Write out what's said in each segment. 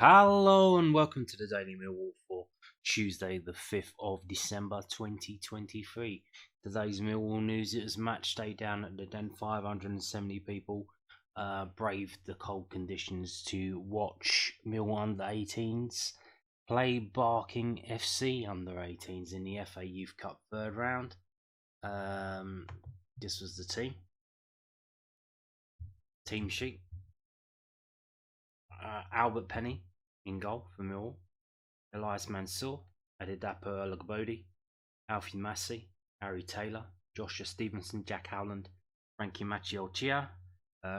Hello and welcome to the Daily Millwall for Tuesday, the 5th of December 2023. Today's Millwall news: it was match day down at the Den. 570 people braved the cold conditions to watch Millwall under-18s play Barking FC under-18s in the FA Youth Cup third round. This was the team sheet. Albert Penny in goal for Millwall, Elias Mansour, Adedapo Olagbodi, Alfie Massey, Harry Taylor, Joshua Stevenson, Jack Howland, Frankie Macchiolchia,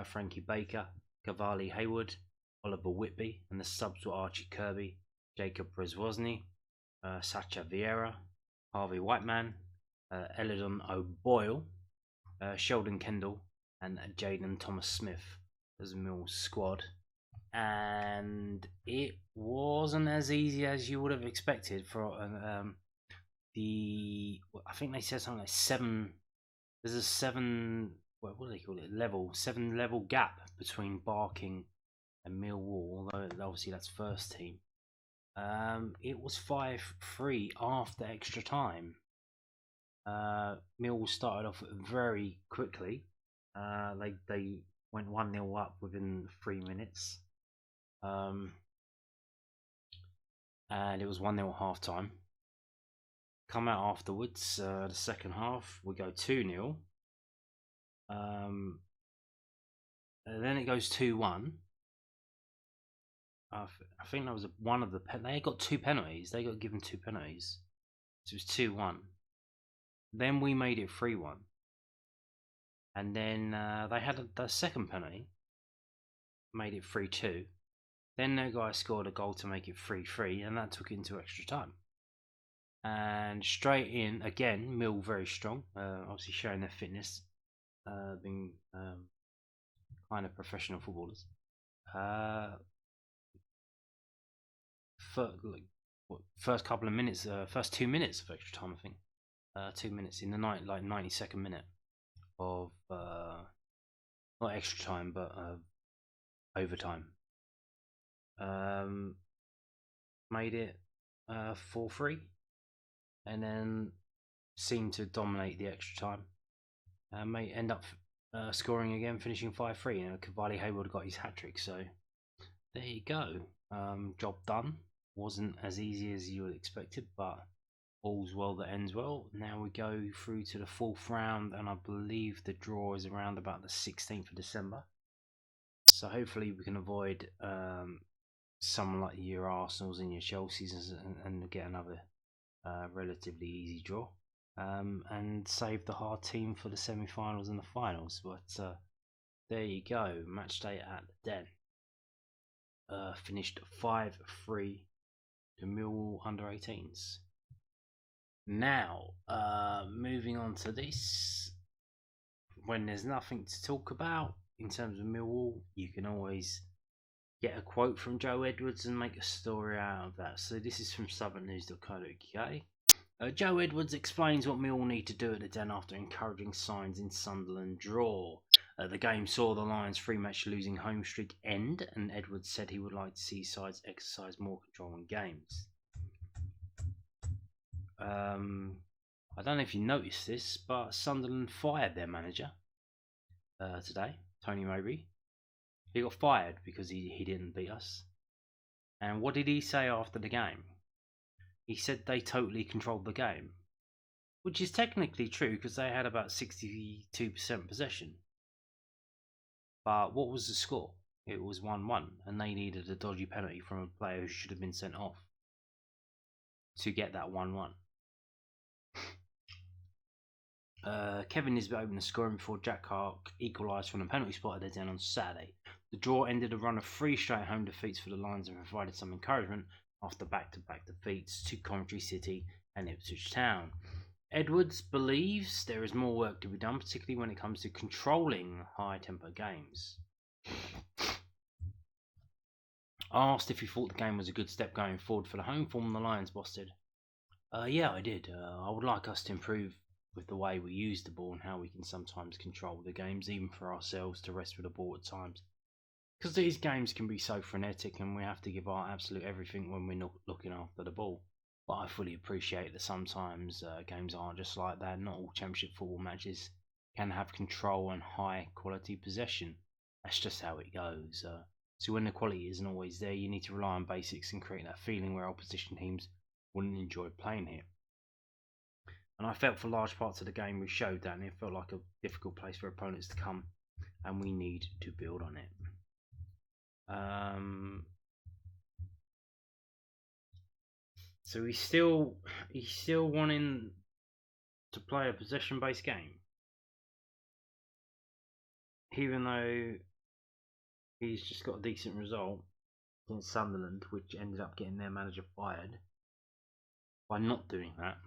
Frankie Baker, Cavalli Hayward, Oliver Whitby, and the subs were Archie Kirby, Jacob Brezwozny, Sacha Vieira, Harvey Whiteman, Eladon O'Boyle, Sheldon Kendall, and Jaden Thomas Smith as Millwall's squad. And it wasn't as easy as you would have expected for I think they said something like seven. There's a seven. What do they call it? 7 level gap between Barking and Millwall. Although obviously that's first team. It was 5-3 after extra time. Millwall started off very quickly. They went 1-0 up within 3 minutes. And it was 1-0 at half time. Come out afterwards, the second half, we go 2-0. And then it goes 2-1. I think that was one of the they got 2 penalties. They got given 2 penalties. So it was 2-1. Then we made it 3-1. And then they had the second penalty. Made it 3-2. Then the guy scored a goal to make it 3-3, and that took it into extra time. And straight in again, Mill very strong, obviously showing their fitness, being kind of professional footballers. First couple of minutes, first 2 minutes of extra time, I think. 2 minutes in the 92nd minute of not extra time, but overtime. Made it 4-3, and then seemed to dominate the extra time. May end up scoring again, finishing 5-3. Cavalli Hayward got his hat trick, so there you go. Job done. Wasn't as easy as you would expected, but all's well that ends well. Now we go through to the 4th round, and I believe the draw is around about the 16th of December. So hopefully we can avoid someone like your Arsenals and your Chelseas and get another relatively easy draw, and save the hard team for the semi-finals and the finals. But there you go, match day at the Den. Finished 5-3 to Millwall under-18s. Now, moving on to this, when there's nothing to talk about in terms of Millwall, you can always get a quote from Joe Edwards and make a story out of that. So this is from southernnews.co.uk. Joe Edwards explains what Millwall need to do at the Den after encouraging signs in Sunderland draw. The game saw the Lions' 3-match losing home streak end, and Edwards said he would like to see sides exercise more control in games. I don't know if you noticed this, but Sunderland fired their manager today, Tony Mowbray. He got fired because he didn't beat us. And what did he say after the game? He said they totally controlled the game, which is technically true because they had about 62% possession. But what was the score? It was 1-1, and they needed a dodgy penalty from a player who should have been sent off to get that 1-1. Kevin Nisbet opened the scoring before Jack Clark equalised from a penalty spot at the Den on Saturday. The draw ended a run of 3 straight home defeats for the Lions and provided some encouragement after back-to-back defeats to Coventry City and Ipswich Town. Edwards believes there is more work to be done, particularly when it comes to controlling high-tempo games. Asked if he thought the game was a good step going forward for the home form, the Lions boss said, yeah, I did. I would like us to improve with the way we use the ball and how we can sometimes control the games, even for ourselves to rest with the ball at times. because these games can be so frenetic and we have to give our absolute everything when we're not looking after the ball. But I fully appreciate that sometimes games aren't just like that. Not all championship football matches can have control and high quality possession. That's just how it goes. So when the quality isn't always there, you need to rely on basics and create that feeling where opposition teams wouldn't enjoy playing here. And I felt for large parts of the game we showed that, and it felt like a difficult place for opponents to come, and we need to build on it. So he's still wanting to play a possession-based game, even though he's just got a decent result against Sunderland, which ended up getting their manager fired by not doing that.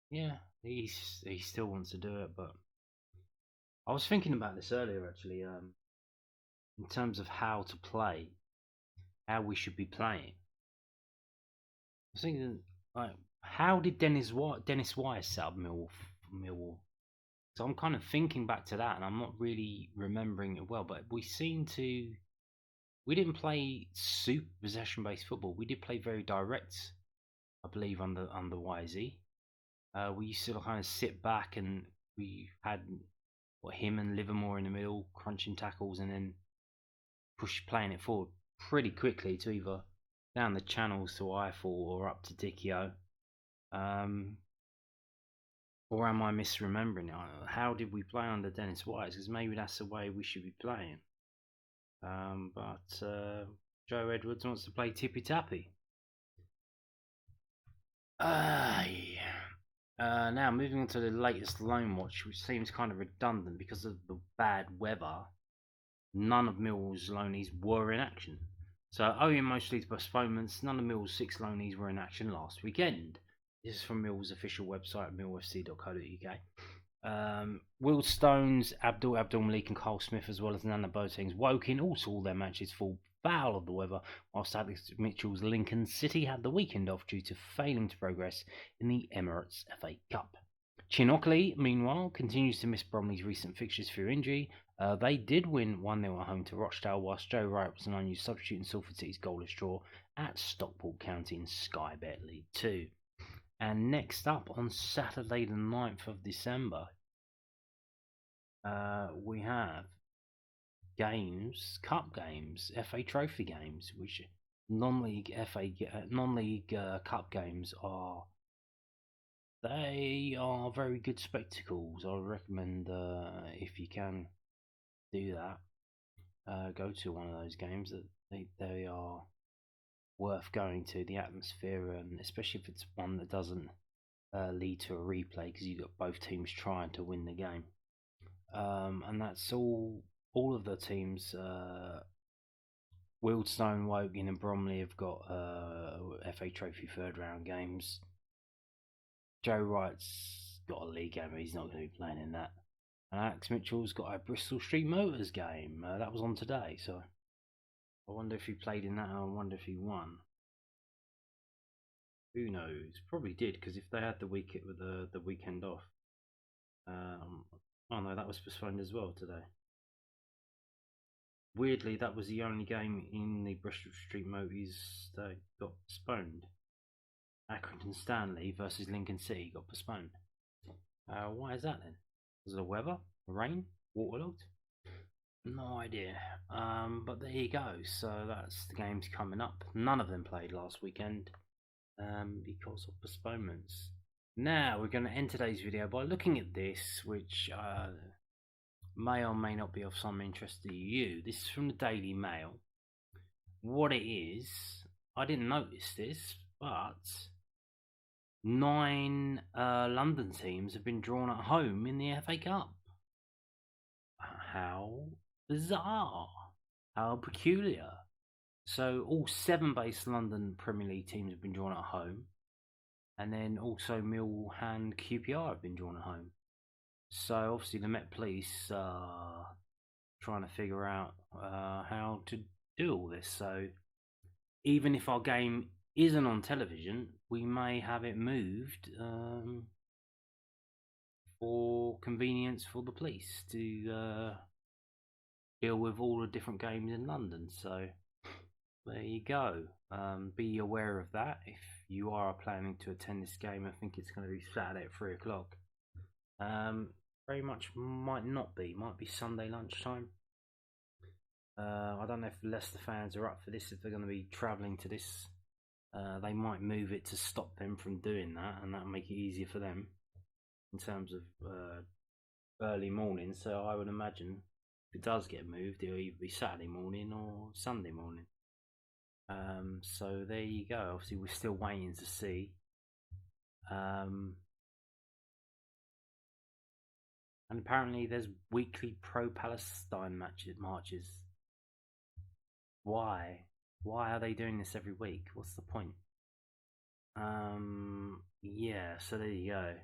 Yeah, he still wants to do it, but I was thinking about this earlier actually. In terms of how to play, how we should be playing. I was thinking, like, how did Dennis Wise set up Millwall? So I'm kind of thinking back to that, and I'm not really remembering it well. But we didn't play super possession-based football. We did play very direct, I believe, under YZ. We used to kind of sit back, and we had him and Livermore in the middle, crunching tackles, and then playing it forward pretty quickly to either down the channels to Eiffel or up to Dicchio. Or am I misremembering it? How did we play under Dennis Wise? Because maybe that's the way we should be playing. But Joe Edwards wants to play tippy tappy. Now moving on to the latest Loanwatch, which seems kind of redundant because of the bad weather. None of Millwall's loanees were in action. So, owing mostly to postponements, none of Millwall's 6 loanees were in action last weekend. This is from Millwall's official website, millfc.co.uk. Will Stones, Abdul Malik and Carl Smith, as well as Nana Boateng's Woking, all saw their matches fall foul of the weather, whilst Alex Mitchell's Lincoln City had the weekend off due to failing to progress in the Emirates FA Cup. Chinockley, meanwhile, continues to miss Bromley's recent fixtures through injury. They did win 1-0 at home to Rochdale, whilst Joe Wright was an unused substitute in Salford City's goalless draw at Stockport County in Sky Bet League 2. And next up, on Saturday the 9th of December, we have cup games, FA Trophy games, which non-league cup games are. They are very good spectacles. I recommend, if you can do that, go to one of those games. They are worth going to. The atmosphere, and especially if it's one that doesn't lead to a replay, because you've got both teams trying to win the game. And that's all of the teams. Wealdstone, Woking and Bromley have got FA Trophy third round games. Joe Wright's got a league game, he's not going to be playing in that. And Alex Mitchell's got a Bristol Street Motors game. That was on today, so I wonder if he played in that, and I wonder if he won. Who knows? Probably did, because if they had the weekend off. Oh no, that was postponed as well today. Weirdly, that was the only game in the Bristol Street Motors that got postponed. Accrington Stanley versus Lincoln City got postponed. Why is that then? Was it the weather? The rain? Waterlogged? No idea. But there you go. So that's the games coming up. None of them played last weekend because of postponements. Now we're going to end today's video by looking at this, which may or may not be of some interest to you. This is from the Daily Mail. What it is, I didn't notice this, but 9 London teams have been drawn at home in the FA Cup. How bizarre. How peculiar. So all 7 based London Premier League teams have been drawn at home. And then also Millwall and QPR have been drawn at home. So obviously the Met Police are trying to figure out how to do all this. So even if our game isn't on television, we may have it moved for convenience for the police to deal with all the different games in London. So there you go. Be aware of that if you are planning to attend this game. I think it's going to be Saturday at 3 o'clock. Very much might not be. Might be Sunday lunchtime. I don't know if Leicester fans are up for this. If they're going to be travelling to this, they might move it to stop them from doing that, and that'll make it easier for them in terms of early morning. So I would imagine if it does get moved, it'll either be Saturday morning or Sunday morning. So there you go. Obviously, we're still waiting to see. And apparently, there's weekly pro-Palestine marches. Why? Why are they doing this every week? What's the point? Yeah. So there you go.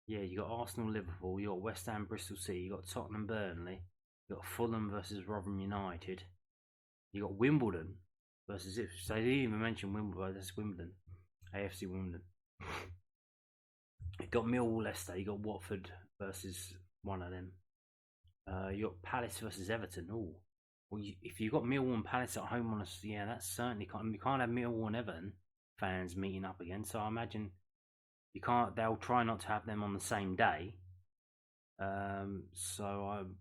Yeah, you got Arsenal, Liverpool, you got West Ham, Bristol City, you got Tottenham, Burnley, you got Fulham versus Rotherham United, you got Wimbledon versus Ipswich. So they didn't even mention Wimbledon. That's Wimbledon, AFC Wimbledon. You got Millwall, Leicester. You got Watford versus one of them. You got Palace versus Everton. Oh, well, if you got Millwall and Palace at home on us, yeah, that's certainly can't. You can't have Millwall and Everton fans meeting up again. So I imagine you can't. They'll try not to have them on the same day. So I'm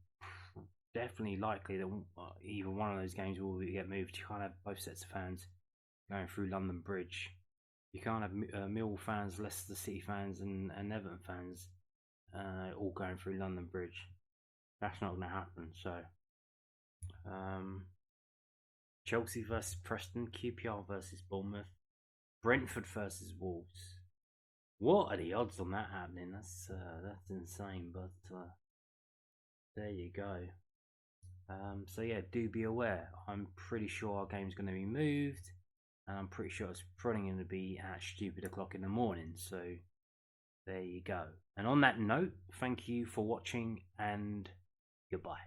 definitely likely that either one of those games will get moved. You can't have both sets of fans going through London Bridge. You can't have Millwall fans, Leicester City fans, and Everton fans all going through London Bridge. That's not going to happen. So, Chelsea versus Preston, QPR versus Bournemouth, Brentford versus Wolves. What are the odds on that happening? That's insane. But there you go. So yeah, do be aware. I'm pretty sure our game's going to be moved, and I'm pretty sure it's probably going to be at stupid o'clock in the morning. So there you go. And on that note, thank you for watching, and goodbye.